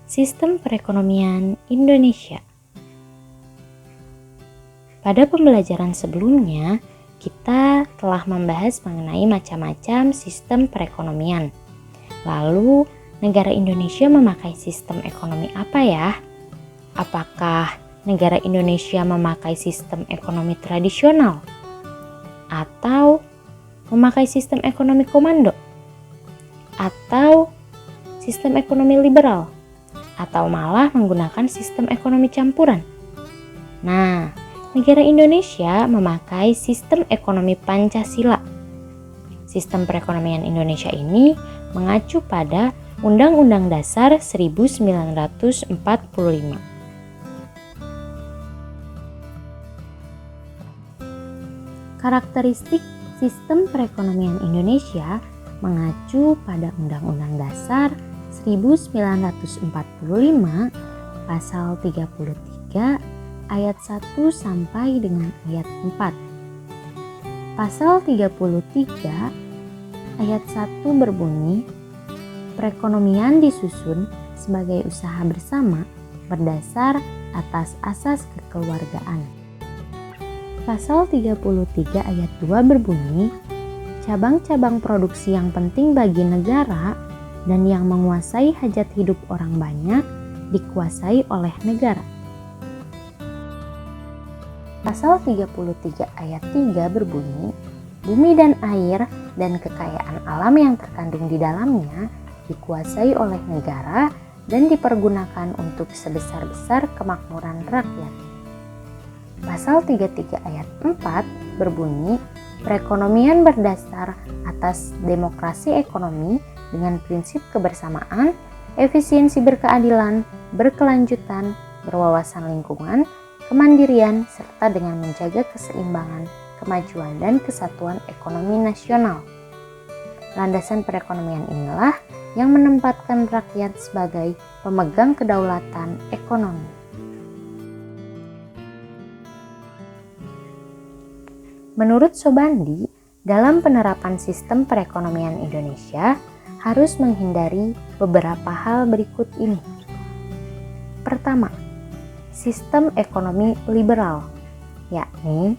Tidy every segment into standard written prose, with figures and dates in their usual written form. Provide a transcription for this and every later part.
Sistem perekonomian Indonesia. Pada pembelajaran sebelumnya, kita telah membahas mengenai macam-macam sistem perekonomian. Lalu, negara Indonesia memakai sistem ekonomi apa ya? Apakah negara Indonesia memakai sistem ekonomi tradisional? Atau memakai sistem ekonomi komando? Atau sistem ekonomi liberal? Atau malah menggunakan sistem ekonomi campuran? Nah, negara Indonesia memakai sistem ekonomi Pancasila. Sistem perekonomian Indonesia ini mengacu pada Undang-Undang Dasar 1945. Karakteristik sistem perekonomian Indonesia mengacu pada Undang-Undang Dasar 1945 pasal 33 ayat 1 sampai dengan ayat 4. Pasal 33 ayat 1 berbunyi, perekonomian disusun sebagai usaha bersama berdasar atas asas kekeluargaan. Pasal 33 ayat 2 berbunyi, cabang-cabang produksi yang penting bagi negara dan yang menguasai hajat hidup orang banyak dikuasai oleh negara. Pasal 33 ayat 3 berbunyi, bumi dan air dan kekayaan alam yang terkandung di dalamnya dikuasai oleh negara dan dipergunakan untuk sebesar-besar kemakmuran rakyat. Pasal 33 ayat 4 berbunyi, perekonomian berdasar atas demokrasi ekonomi dengan prinsip kebersamaan, efisiensi berkeadilan, berkelanjutan, berwawasan lingkungan, kemandirian, serta dengan menjaga keseimbangan, kemajuan, dan kesatuan ekonomi nasional. Landasan perekonomian inilah yang menempatkan rakyat sebagai pemegang kedaulatan ekonomi. Menurut Sobandi, dalam penerapan sistem perekonomian Indonesia harus menghindari beberapa hal berikut ini. Pertama, sistem ekonomi liberal, yakni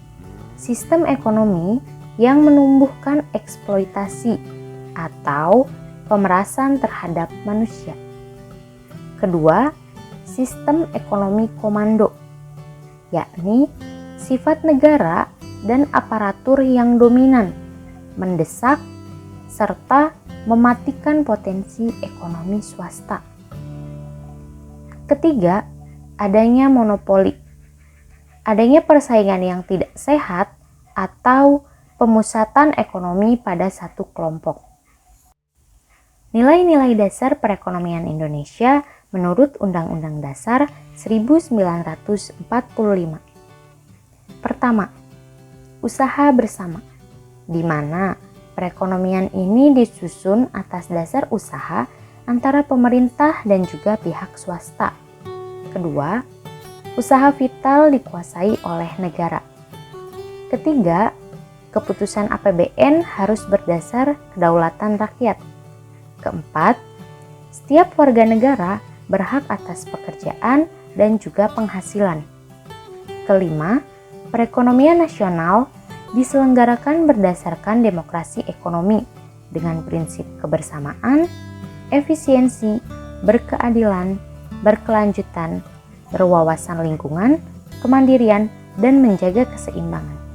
sistem ekonomi yang menumbuhkan eksploitasi atau pemerasan terhadap manusia. Kedua, sistem ekonomi komando, yakni sifat negara dan aparatur yang dominan, mendesak, serta mematikan potensi ekonomi swasta. Ketiga, adanya monopoli, adanya persaingan yang tidak sehat atau pemusatan ekonomi pada satu kelompok. Nilai-nilai dasar perekonomian Indonesia menurut Undang-Undang Dasar 1945. Pertama, usaha bersama, di mana perekonomian ini disusun atas dasar usaha antara pemerintah dan juga pihak swasta. Kedua, usaha vital dikuasai oleh negara. Ketiga, keputusan APBN harus berdasar kedaulatan rakyat. Keempat, setiap warga negara berhak atas pekerjaan dan juga penghasilan. Kelima, perekonomian nasional diselenggarakan berdasarkan demokrasi ekonomi dengan prinsip kebersamaan, efisiensi, berkeadilan, berkelanjutan, berwawasan lingkungan, kemandirian, dan menjaga keseimbangan.